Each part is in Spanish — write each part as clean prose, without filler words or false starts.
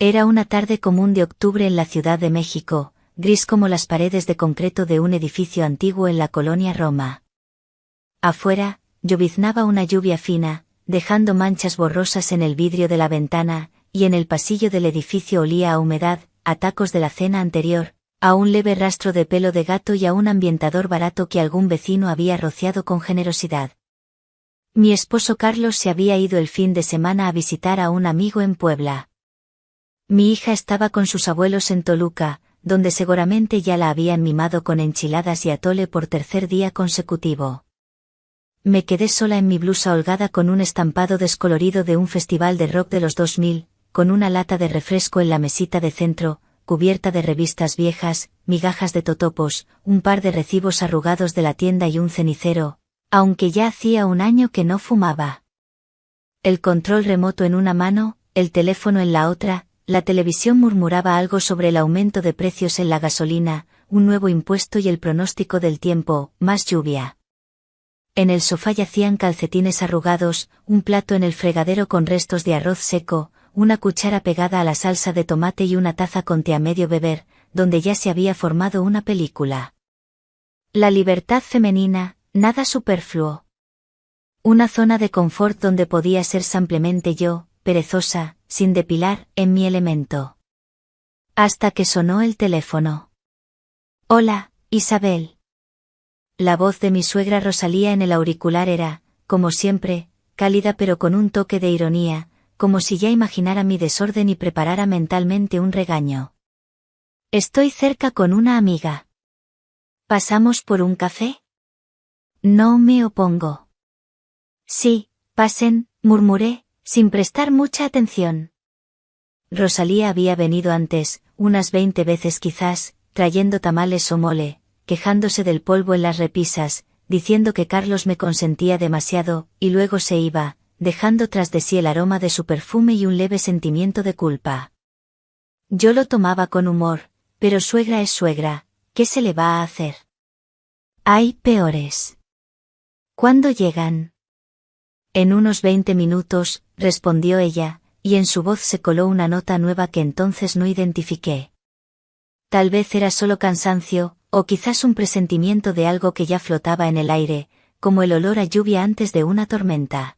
Era una tarde común de octubre en la Ciudad de México, gris como las paredes de concreto de un edificio antiguo en la colonia Roma. Afuera, lloviznaba una lluvia fina, dejando manchas borrosas en el vidrio de la ventana, y en el pasillo del edificio olía a humedad, a tacos de la cena anterior, a un leve rastro de pelo de gato y a un ambientador barato que algún vecino había rociado con generosidad. Mi esposo Carlos se había ido el fin de semana a visitar a un amigo en Puebla. Mi hija estaba con sus abuelos en Toluca, donde seguramente ya la habían mimado con enchiladas y atole por tercer día consecutivo. Me quedé sola en mi blusa holgada con un estampado descolorido de un festival de rock de los 2000, con una lata de refresco en la mesita de centro, cubierta de revistas viejas, migajas de totopos, un par de recibos arrugados de la tienda y un cenicero, aunque ya hacía un año que no fumaba. El control remoto en una mano, el teléfono en la otra. La televisión murmuraba algo sobre el aumento de precios en la gasolina, un nuevo impuesto y el pronóstico del tiempo, más lluvia. En el sofá yacían calcetines arrugados, un plato en el fregadero con restos de arroz seco, una cuchara pegada a la salsa de tomate y una taza con té a medio beber, donde ya se había formado una película. La libertad femenina, nada superfluo. Una zona de confort donde podía ser simplemente yo, perezosa, sin depilar, en mi elemento. Hasta que sonó el teléfono. Hola, Isabel. La voz de mi suegra Rosalía en el auricular era, como siempre, cálida pero con un toque de ironía, como si ya imaginara mi desorden y preparara mentalmente un regaño. Estoy cerca con una amiga. ¿Pasamos por un café? No me opongo. Sí, pasen, murmuré, sin prestar mucha atención. Rosalía había venido antes, unas 20 veces quizás, trayendo tamales o mole, quejándose del polvo en las repisas, diciendo que Carlos me consentía demasiado, y luego se iba, dejando tras de sí el aroma de su perfume y un leve sentimiento de culpa. Yo lo tomaba con humor, pero suegra es suegra, ¿qué se le va a hacer? Hay peores. ¿Cuándo llegan? En unos 20 minutos, respondió ella, y en su voz se coló una nota nueva que entonces no identifiqué. Tal vez era solo cansancio, o quizás un presentimiento de algo que ya flotaba en el aire, como el olor a lluvia antes de una tormenta.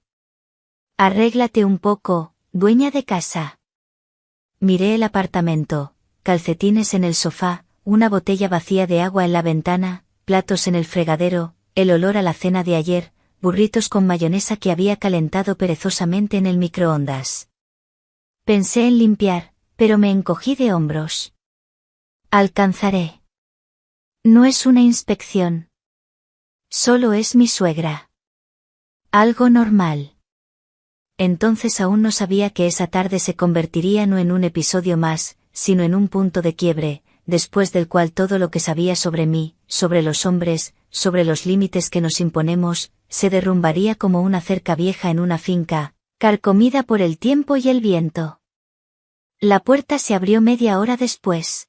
Arréglate un poco, dueña de casa. Miré el apartamento, calcetines en el sofá, una botella vacía de agua en la ventana, platos en el fregadero, el olor a la cena de ayer, burritos con mayonesa que había calentado perezosamente en el microondas. Pensé en limpiar, pero me encogí de hombros. Alcanzaré. No es una inspección. Solo es mi suegra. Algo normal. Entonces aún no sabía que esa tarde se convertiría no en un episodio más, sino en un punto de quiebre, después del cual todo lo que sabía sobre mí, sobre los hombres, sobre los límites que nos imponemos, se derrumbaría como una cerca vieja en una finca, carcomida por el tiempo y el viento. La puerta se abrió media hora después.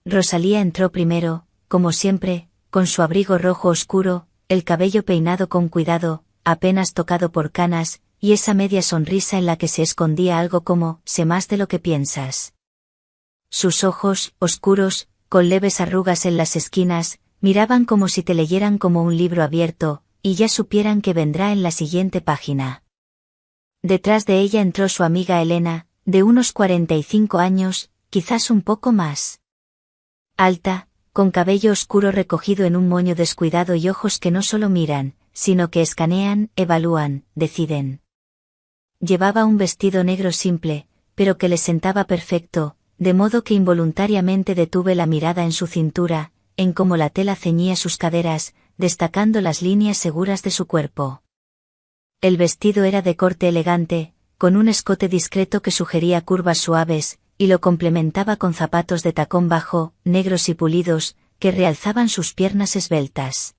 Rosalía entró primero, como siempre, con su abrigo rojo oscuro, el cabello peinado con cuidado, apenas tocado por canas, y esa media sonrisa en la que se escondía algo como, sé más de lo que piensas. Sus ojos, oscuros, con leves arrugas en las esquinas, miraban como si te leyeran como un libro abierto, y ya supieran que vendrá en la siguiente página. Detrás de ella entró su amiga Elena, de unos 45 años, quizás un poco más. Alta, con cabello oscuro recogido en un moño descuidado y ojos que no solo miran, sino que escanean, evalúan, deciden. Llevaba un vestido negro simple, pero que le sentaba perfecto, de modo que involuntariamente detuve la mirada en su cintura, en cómo la tela ceñía sus caderas, destacando las líneas seguras de su cuerpo. El vestido era de corte elegante, con un escote discreto que sugería curvas suaves, y lo complementaba con zapatos de tacón bajo, negros y pulidos, que realzaban sus piernas esbeltas.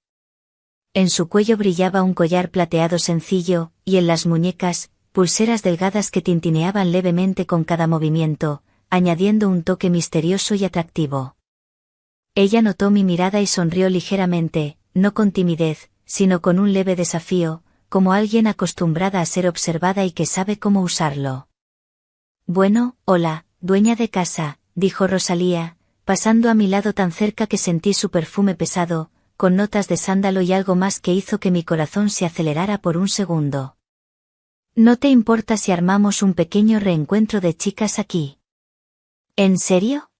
En su cuello brillaba un collar plateado sencillo, y en las muñecas, pulseras delgadas que tintineaban levemente con cada movimiento, añadiendo un toque misterioso y atractivo. Ella notó mi mirada y sonrió ligeramente, no con timidez, sino con un leve desafío, como alguien acostumbrada a ser observada y que sabe cómo usarlo. Bueno, hola, dueña de casa, dijo Rosalía, pasando a mi lado tan cerca que sentí su perfume pesado, con notas de sándalo y algo más que hizo que mi corazón se acelerara por un segundo. ¿No te importa si armamos un pequeño reencuentro de chicas aquí? ¿En serio?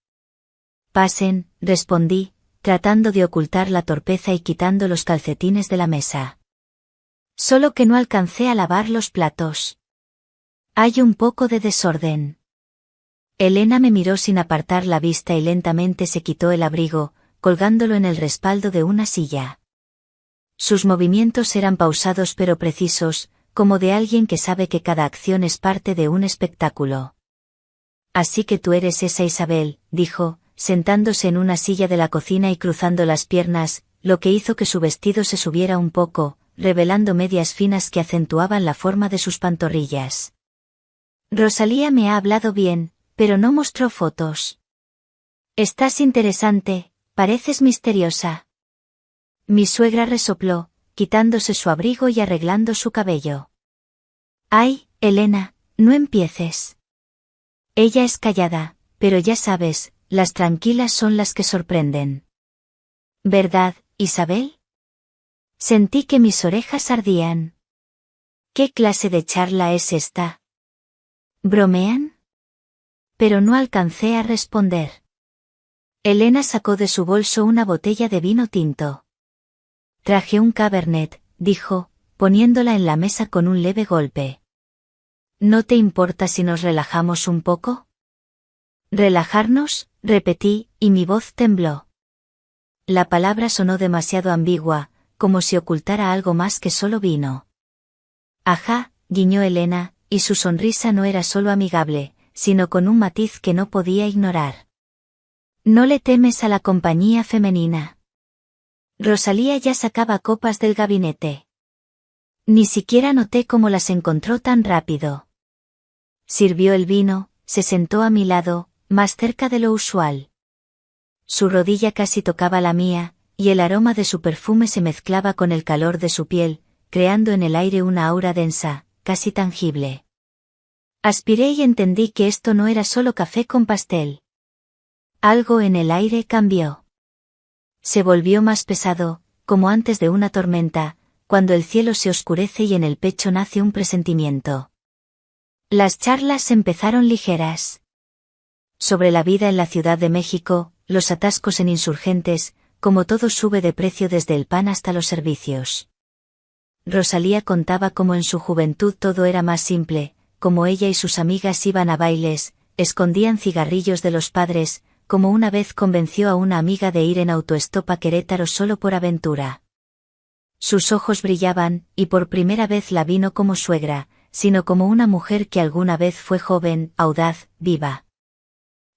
Pasen, respondí, tratando de ocultar la torpeza y quitando los calcetines de la mesa. Solo que no alcancé a lavar los platos. Hay un poco de desorden. Elena me miró sin apartar la vista y lentamente se quitó el abrigo, colgándolo en el respaldo de una silla. Sus movimientos eran pausados pero precisos, como de alguien que sabe que cada acción es parte de un espectáculo. Así que tú eres esa Isabel, dijo, sentándose en una silla de la cocina y cruzando las piernas, lo que hizo que su vestido se subiera un poco, revelando medias finas que acentuaban la forma de sus pantorrillas. Rosalía me ha hablado bien, pero no mostró fotos. Estás interesante, pareces misteriosa. Mi suegra resopló, quitándose su abrigo y arreglando su cabello. Ay, Elena, no empieces. Ella es callada, pero ya sabes, las tranquilas son las que sorprenden. ¿Verdad, Isabel? Sentí que mis orejas ardían. ¿Qué clase de charla es esta? ¿Bromean? Pero no alcancé a responder. Elena sacó de su bolso una botella de vino tinto. Traje un Cabernet, dijo, poniéndola en la mesa con un leve golpe. ¿No te importa si nos relajamos un poco? ¿Relajarnos?, repetí, y mi voz tembló. La palabra sonó demasiado ambigua, como si ocultara algo más que solo vino. Ajá, guiñó Elena, y su sonrisa no era solo amigable, sino con un matiz que no podía ignorar. ¿No le temes a la compañía femenina? Rosalía ya sacaba copas del gabinete. Ni siquiera noté cómo las encontró tan rápido. Sirvió el vino, se sentó a mi lado, más cerca de lo usual. Su rodilla casi tocaba la mía, y el aroma de su perfume se mezclaba con el calor de su piel, creando en el aire una aura densa, casi tangible. Aspiré y entendí que esto no era solo café con pastel. Algo en el aire cambió. Se volvió más pesado, como antes de una tormenta, cuando el cielo se oscurece y en el pecho nace un presentimiento. Las charlas empezaron ligeras. Sobre la vida en la Ciudad de México, los atascos en Insurgentes, como todo sube de precio desde el pan hasta los servicios. Rosalía contaba cómo en su juventud todo era más simple, como ella y sus amigas iban a bailes, escondían cigarrillos de los padres, como una vez convenció a una amiga de ir en autoestop a Querétaro solo por aventura. Sus ojos brillaban, y por primera vez la vi no como suegra, sino como una mujer que alguna vez fue joven, audaz, viva.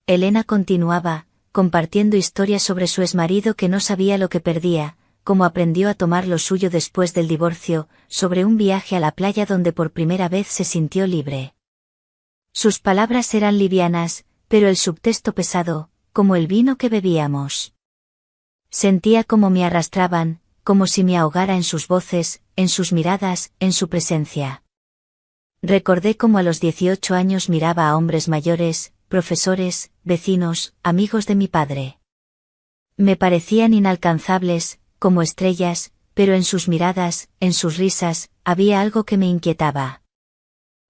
Elena continuaba, compartiendo historias sobre su exmarido que no sabía lo que perdía, cómo aprendió a tomar lo suyo después del divorcio, sobre un viaje a la playa donde por primera vez se sintió libre. Sus palabras eran livianas, pero el subtexto pesado, como el vino que bebíamos. Sentía como me arrastraban, como si me ahogara en sus voces, en sus miradas, en su presencia. Recordé cómo a los 18 años miraba a hombres mayores, profesores, vecinos, amigos de mi padre. Me parecían inalcanzables, como estrellas, pero en sus miradas, en sus risas, había algo que me inquietaba.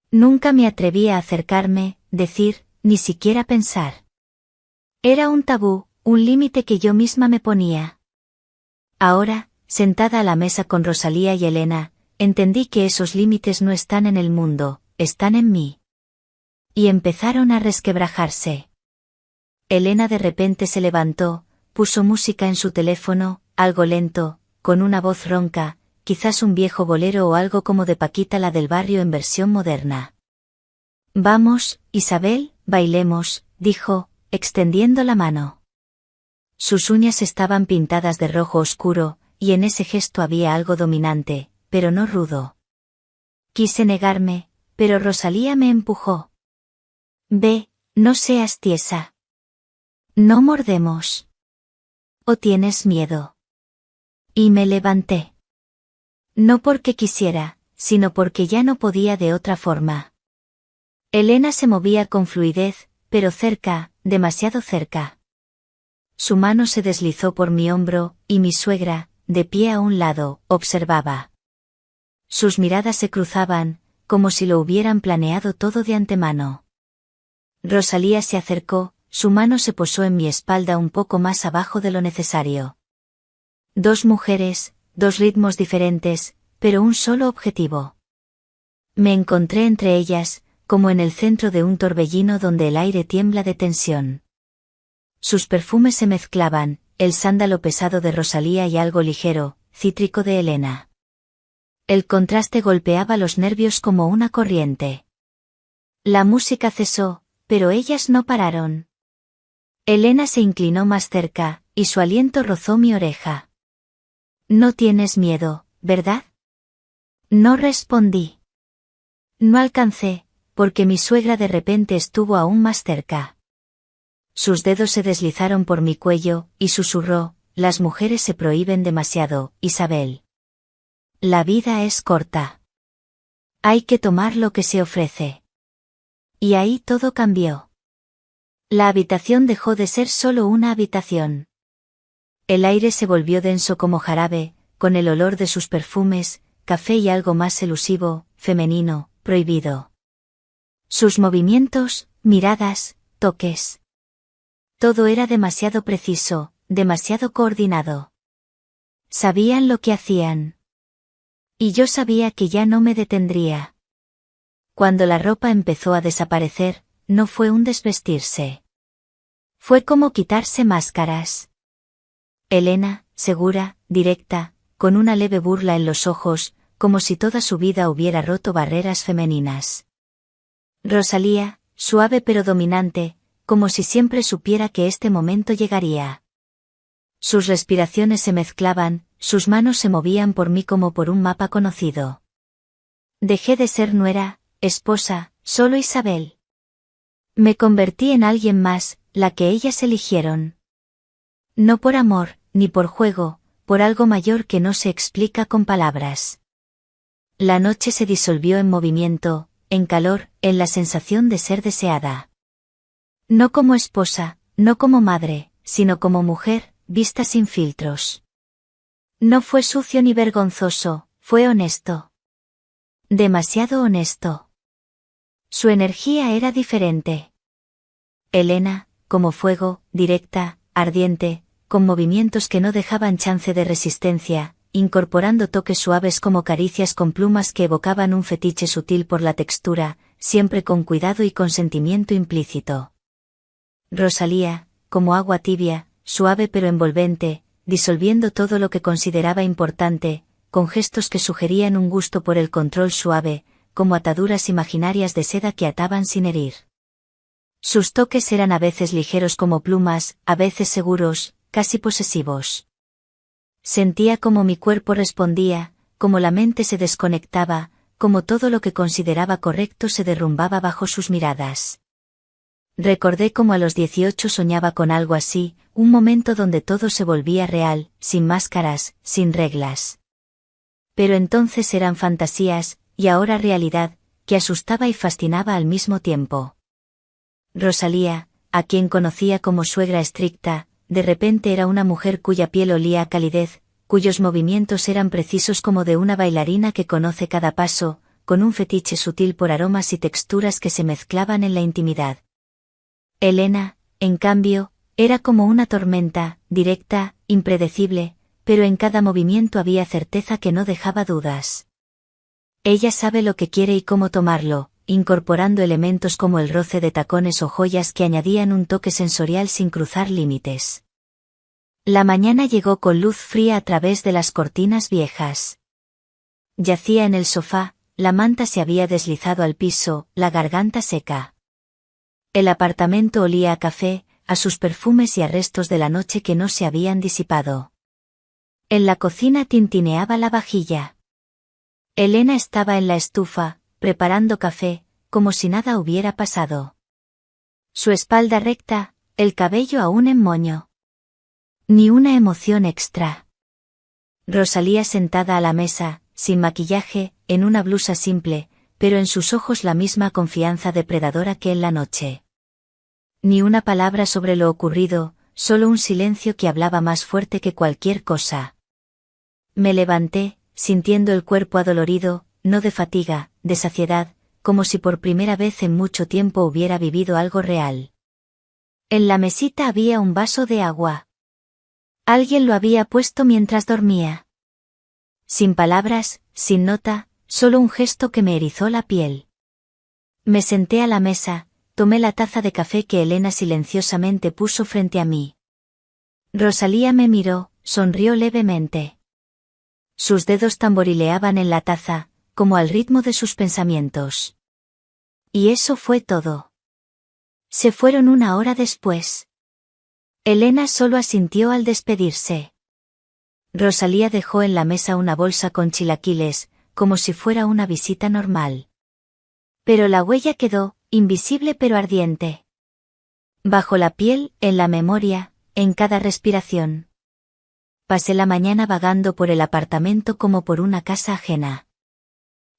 Nunca me atreví a acercarme, decir, ni siquiera pensar. Era un tabú, un límite que yo misma me ponía. Ahora, sentada a la mesa con Rosalía y Elena, entendí que esos límites no están en el mundo, están en mí. Y empezaron a resquebrajarse. Elena de repente se levantó, puso música en su teléfono, algo lento, con una voz ronca, quizás un viejo bolero o algo como de Paquita la del barrio en versión moderna. Vamos, Isabel, bailemos, dijo, extendiendo la mano. Sus uñas estaban pintadas de rojo oscuro, y en ese gesto había algo dominante, pero no rudo. Quise negarme, pero Rosalía me empujó. Ve, no seas tiesa. No mordemos. ¿O tienes miedo? Y me levanté. No porque quisiera, sino porque ya no podía de otra forma. Elena se movía con fluidez, pero cerca, demasiado cerca. Su mano se deslizó por mi hombro, y mi suegra, de pie a un lado, observaba. Sus miradas se cruzaban, como si lo hubieran planeado todo de antemano. Rosalía se acercó, su mano se posó en mi espalda un poco más abajo de lo necesario. Dos mujeres, dos ritmos diferentes, pero un solo objetivo. Me encontré entre ellas, como en el centro de un torbellino donde el aire tiembla de tensión. Sus perfumes se mezclaban, el sándalo pesado de Rosalía y algo ligero, cítrico de Elena. El contraste golpeaba los nervios como una corriente. La música cesó, pero ellas no pararon. Elena se inclinó más cerca, y su aliento rozó mi oreja. «No tienes miedo, ¿verdad?» No respondí. No alcancé, porque mi suegra de repente estuvo aún más cerca. Sus dedos se deslizaron por mi cuello, y susurró: «Las mujeres se prohíben demasiado, Isabel. La vida es corta. Hay que tomar lo que se ofrece». Y ahí todo cambió. La habitación dejó de ser solo una habitación. El aire se volvió denso como jarabe, con el olor de sus perfumes, café y algo más elusivo, femenino, prohibido. Sus movimientos, miradas, toques. Todo era demasiado preciso, demasiado coordinado. Sabían lo que hacían. Y yo sabía que ya no me detendría. Cuando la ropa empezó a desaparecer, no fue un desvestirse. Fue como quitarse máscaras. Elena, segura, directa, con una leve burla en los ojos, como si toda su vida hubiera roto barreras femeninas. Rosalía, suave pero dominante, como si siempre supiera que este momento llegaría. Sus respiraciones se mezclaban, sus manos se movían por mí como por un mapa conocido. Dejé de ser nuera, esposa, solo Isabel. Me convertí en alguien más, la que ellas eligieron. No por amor, ni por juego, por algo mayor que no se explica con palabras. La noche se disolvió en movimiento, en calor, en la sensación de ser deseada. No como esposa, no como madre, sino como mujer, vista sin filtros. No fue sucio ni vergonzoso, fue honesto. Demasiado honesto. Su energía era diferente. Elena, como fuego, directa, ardiente, con movimientos que no dejaban chance de resistencia, incorporando toques suaves como caricias con plumas que evocaban un fetiche sutil por la textura, siempre con cuidado y consentimiento implícito. Rosalía, como agua tibia, suave pero envolvente, disolviendo todo lo que consideraba importante, con gestos que sugerían un gusto por el control suave, como ataduras imaginarias de seda que ataban sin herir. Sus toques eran a veces ligeros como plumas, a veces seguros, casi posesivos. Sentía como mi cuerpo respondía, como la mente se desconectaba, como todo lo que consideraba correcto se derrumbaba bajo sus miradas. Recordé cómo a los 18 soñaba con algo así, un momento donde todo se volvía real, sin máscaras, sin reglas. Pero entonces eran fantasías, y ahora realidad, que asustaba y fascinaba al mismo tiempo. Rosalía, a quien conocía como suegra estricta, de repente era una mujer cuya piel olía a calidez, cuyos movimientos eran precisos como de una bailarina que conoce cada paso, con un fetiche sutil por aromas y texturas que se mezclaban en la intimidad. Elena, en cambio, era como una tormenta, directa, impredecible, pero en cada movimiento había certeza que no dejaba dudas. Ella sabe lo que quiere y cómo tomarlo, incorporando elementos como el roce de tacones o joyas que añadían un toque sensorial sin cruzar límites. La mañana llegó con luz fría a través de las cortinas viejas. Yacía en el sofá, la manta se había deslizado al piso, la garganta seca. El apartamento olía a café, a sus perfumes y a restos de la noche que no se habían disipado. En la cocina tintineaba la vajilla. Elena estaba en la estufa, preparando café, como si nada hubiera pasado. Su espalda recta, el cabello aún en moño. Ni una emoción extra. Rosalía sentada a la mesa, sin maquillaje, en una blusa simple, pero en sus ojos la misma confianza depredadora que en la noche. Ni una palabra sobre lo ocurrido, solo un silencio que hablaba más fuerte que cualquier cosa. Me levanté, sintiendo el cuerpo adolorido, no de fatiga, de saciedad, como si por primera vez en mucho tiempo hubiera vivido algo real. En la mesita había un vaso de agua. Alguien lo había puesto mientras dormía. Sin palabras, sin nota, solo un gesto que me erizó la piel. Me senté a la mesa, tomé la taza de café que Elena silenciosamente puso frente a mí. Rosalía me miró, sonrió levemente. Sus dedos tamborileaban en la taza, como al ritmo de sus pensamientos. Y eso fue todo. Se fueron una hora después. Elena solo asintió al despedirse. Rosalía dejó en la mesa una bolsa con chilaquiles, como si fuera una visita normal. Pero la huella quedó, invisible pero ardiente. Bajo la piel, en la memoria, en cada respiración. Pasé la mañana vagando por el apartamento como por una casa ajena.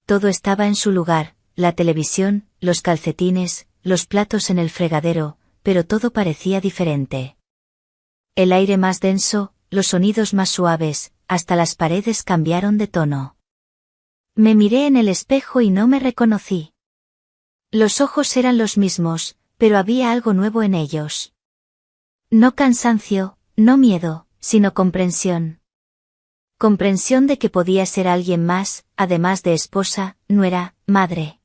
Todo estaba en su lugar, la televisión, los calcetines, los platos en el fregadero, pero todo parecía diferente. El aire más denso, los sonidos más suaves, hasta las paredes cambiaron de tono. Me miré en el espejo y no me reconocí. Los ojos eran los mismos, pero había algo nuevo en ellos. No cansancio, no miedo, sino comprensión. Comprensión de que podía ser alguien más, además de esposa, nuera, madre.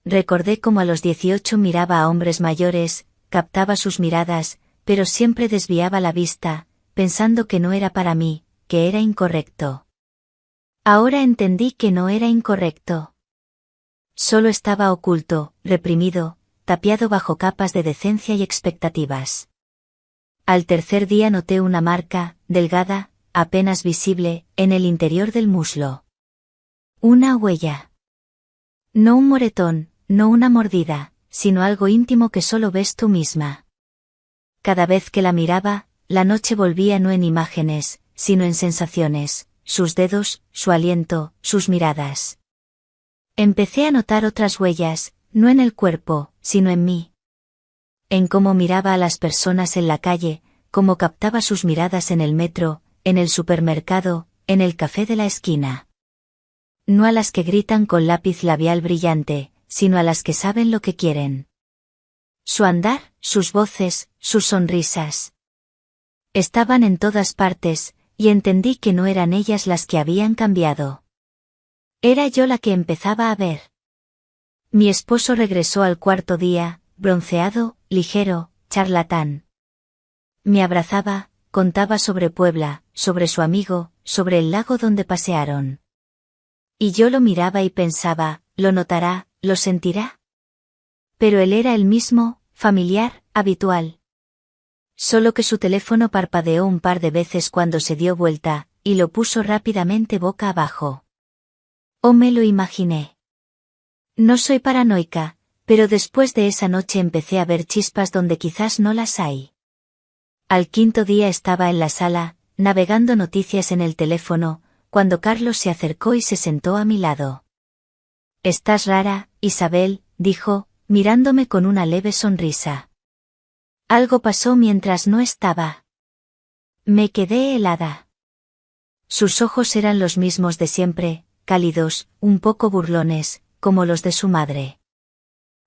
Recordé cómo a los 18 miraba a hombres mayores, captaba sus miradas, pero siempre desviaba la vista, pensando que no era para mí, que era incorrecto. Ahora entendí que no era incorrecto. Solo estaba oculto, reprimido, tapiado bajo capas de decencia y expectativas. Al tercer día noté una marca, delgada, apenas visible, en el interior del muslo. Una huella. No un moretón, no una mordida, sino algo íntimo que solo ves tú misma. Cada vez que la miraba, la noche volvía no en imágenes, sino en sensaciones, sus dedos, su aliento, sus miradas. Empecé a notar otras huellas, no en el cuerpo, sino en mí. En cómo miraba a las personas en la calle, cómo captaba sus miradas en el metro, en el supermercado, en el café de la esquina. No a las que gritan con lápiz labial brillante, sino a las que saben lo que quieren. Su andar, sus voces, sus sonrisas. Estaban en todas partes, y entendí que no eran ellas las que habían cambiado. Era yo la que empezaba a ver. Mi esposo regresó al cuarto día, bronceado, ligero, charlatán. Me abrazaba, contaba sobre Puebla, sobre su amigo, sobre el lago donde pasearon. Y yo lo miraba y pensaba, lo notará, lo sentirá. Pero él era el mismo, familiar, habitual. Solo que su teléfono parpadeó un par de veces cuando se dio vuelta, y lo puso rápidamente boca abajo. Oh, me lo imaginé. No soy paranoica, pero después de esa noche empecé a ver chispas donde quizás no las hay. Al quinto día estaba en la sala, navegando noticias en el teléfono, cuando Carlos se acercó y se sentó a mi lado. «Estás rara, Isabel», dijo, mirándome con una leve sonrisa. Algo pasó mientras no estaba. Me quedé helada. Sus ojos eran los mismos de siempre, cálidos, un poco burlones, como los de su madre.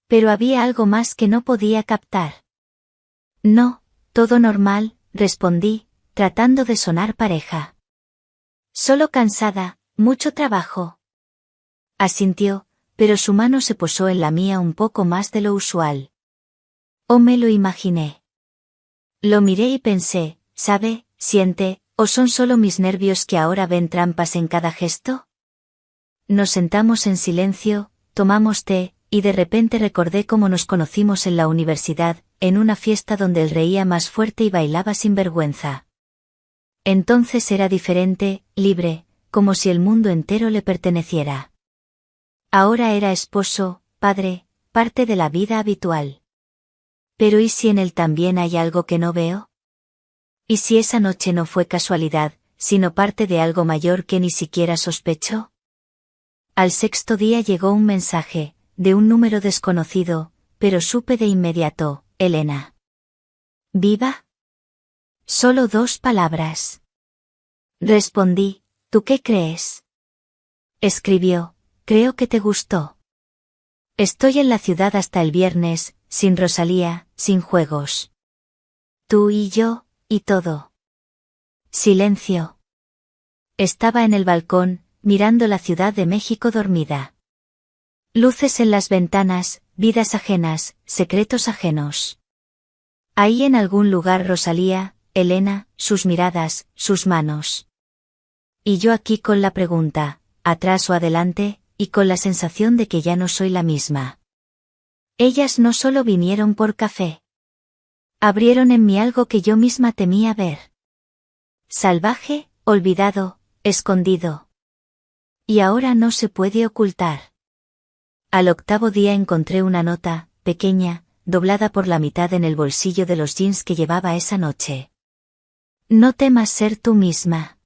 Pero había algo más que no podía captar. No, todo normal, respondí, tratando de sonar pareja. Solo cansada, mucho trabajo. Asintió, pero su mano se posó en la mía un poco más de lo usual. Oh, me lo imaginé. Lo miré y pensé, ¿sabe, siente, o son solo mis nervios que ahora ven trampas en cada gesto? Nos sentamos en silencio, tomamos té, y de repente recordé cómo nos conocimos en la universidad, en una fiesta donde él reía más fuerte y bailaba sin vergüenza. Entonces era diferente, libre, como si el mundo entero le perteneciera. Ahora era esposo, padre, parte de la vida habitual. Pero ¿y si en él también hay algo que no veo? ¿Y si esa noche no fue casualidad, sino parte de algo mayor que ni siquiera sospecho? Al sexto día llegó un mensaje, de un número desconocido, pero supe de inmediato, Elena. ¿Viva? Solo 2 palabras. Respondí, ¿tú qué crees? Escribió, creo que te gustó. Estoy en la ciudad hasta el viernes, sin Rosalía, sin juegos. Tú y yo, y todo. Silencio. Estaba en el balcón, mirando la Ciudad de México dormida. Luces en las ventanas, vidas ajenas, secretos ajenos. Ahí en algún lugar Rosalía, Elena, sus miradas, sus manos. Y yo aquí con la pregunta, atrás o adelante, y con la sensación de que ya no soy la misma. Ellas no solo vinieron por café. Abrieron en mí algo que yo misma temía ver. Salvaje, olvidado, escondido. Y ahora no se puede ocultar. Al 8º día encontré una nota, pequeña, doblada por la mitad en el bolsillo de los jeans que llevaba esa noche. No temas ser tú misma.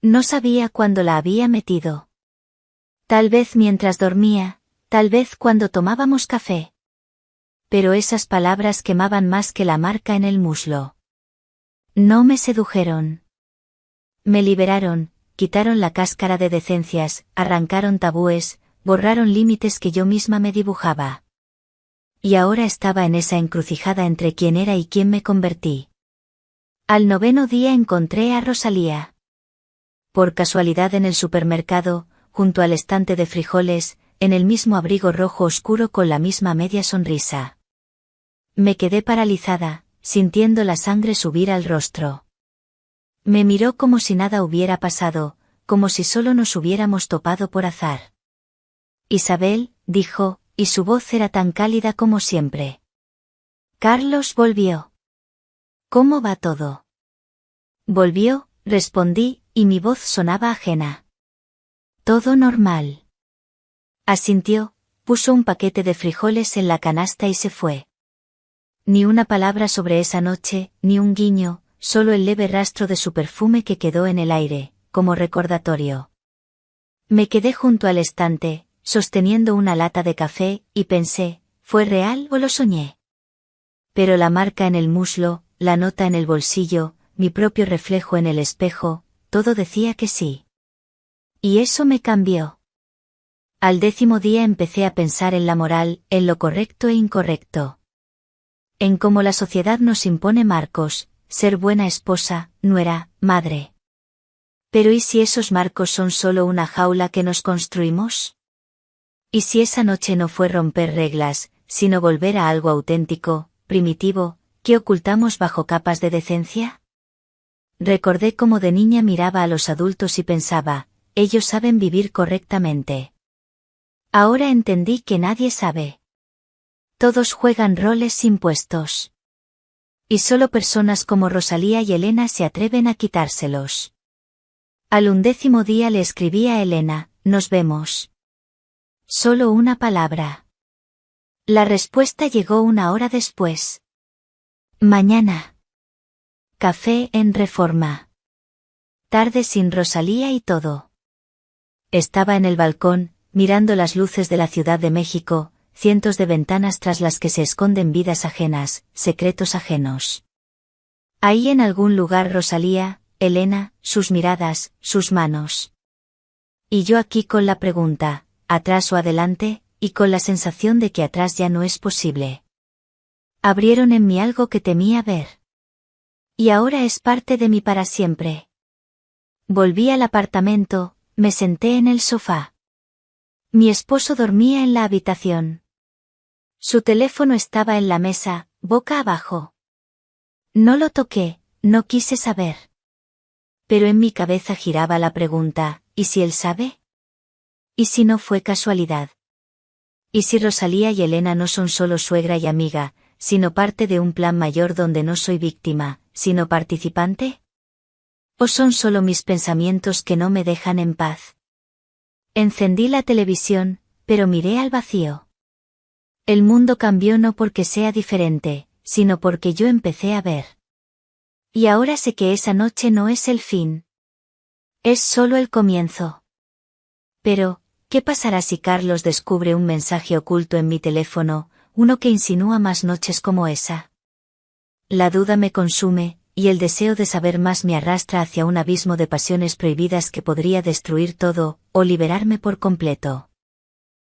No sabía cuándo la había metido. Tal vez mientras dormía, tal vez cuando tomábamos café. Pero esas palabras quemaban más que la marca en el muslo. No me sedujeron. Me liberaron, quitaron la cáscara de decencias, arrancaron tabúes, borraron límites que yo misma me dibujaba. Y ahora estaba en esa encrucijada entre quién era y quién me convertí. Al 9º día encontré a Rosalía. Por casualidad en el supermercado, junto al estante de frijoles, en el mismo abrigo rojo oscuro con la misma media sonrisa. Me quedé paralizada, sintiendo la sangre subir al rostro. Me miró como si nada hubiera pasado, como si solo nos hubiéramos topado por azar. Isabel, dijo, y su voz era tan cálida como siempre. Carlos volvió. ¿Cómo va todo? Volvió, respondí, y mi voz sonaba ajena. Todo normal. Asintió, puso un paquete de frijoles en la canasta y se fue. Ni una palabra sobre esa noche, ni un guiño, solo el leve rastro de su perfume que quedó en el aire, como recordatorio. Me quedé junto al estante, sosteniendo una lata de café, y pensé, ¿fue real o lo soñé? Pero la marca en el muslo, la nota en el bolsillo, mi propio reflejo en el espejo, todo decía que sí. Y eso me cambió. Al 10º día empecé a pensar en la moral, en lo correcto e incorrecto. En cómo la sociedad nos impone marcos, ser buena esposa, nuera, madre. Pero ¿y si esos marcos son solo una jaula que nos construimos? ¿Y si esa noche no fue romper reglas, sino volver a algo auténtico, primitivo, que ocultamos bajo capas de decencia? Recordé cómo de niña miraba a los adultos y pensaba, ellos saben vivir correctamente. Ahora entendí que nadie sabe. Todos juegan roles impuestos. Y solo personas como Rosalía y Elena se atreven a quitárselos. Al 11º día le escribí a Elena, nos vemos. Solo una palabra. La respuesta llegó 1 hora después. Mañana. Café en Reforma. Tarde sin Rosalía y todo. Estaba en el balcón, mirando las luces de la Ciudad de México, cientos de ventanas tras las que se esconden vidas ajenas, secretos ajenos. Ahí en algún lugar Rosalía, Elena, sus miradas, sus manos. Y yo aquí con la pregunta, atrás o adelante, y con la sensación de que atrás ya no es posible. Abrieron en mí algo que temía ver. Y ahora es parte de mí para siempre. Volví al apartamento, me senté en el sofá. Mi esposo dormía en la habitación. Su teléfono estaba en la mesa, boca abajo. No lo toqué, no quise saber. Pero en mi cabeza giraba la pregunta, ¿y si él sabe? ¿Y si no fue casualidad? ¿Y si Rosalía y Elena no son solo suegra y amiga, sino parte de un plan mayor donde no soy víctima, sino participante? ¿O son solo mis pensamientos que no me dejan en paz? Encendí la televisión, pero miré al vacío. El mundo cambió no porque sea diferente, sino porque yo empecé a ver. Y ahora sé que esa noche no es el fin. Es solo el comienzo. Pero, ¿qué pasará si Carlos descubre un mensaje oculto en mi teléfono, Uno que insinúa más noches como esa. La duda me consume, y el deseo de saber más me arrastra hacia un abismo de pasiones prohibidas que podría destruir todo, o liberarme por completo.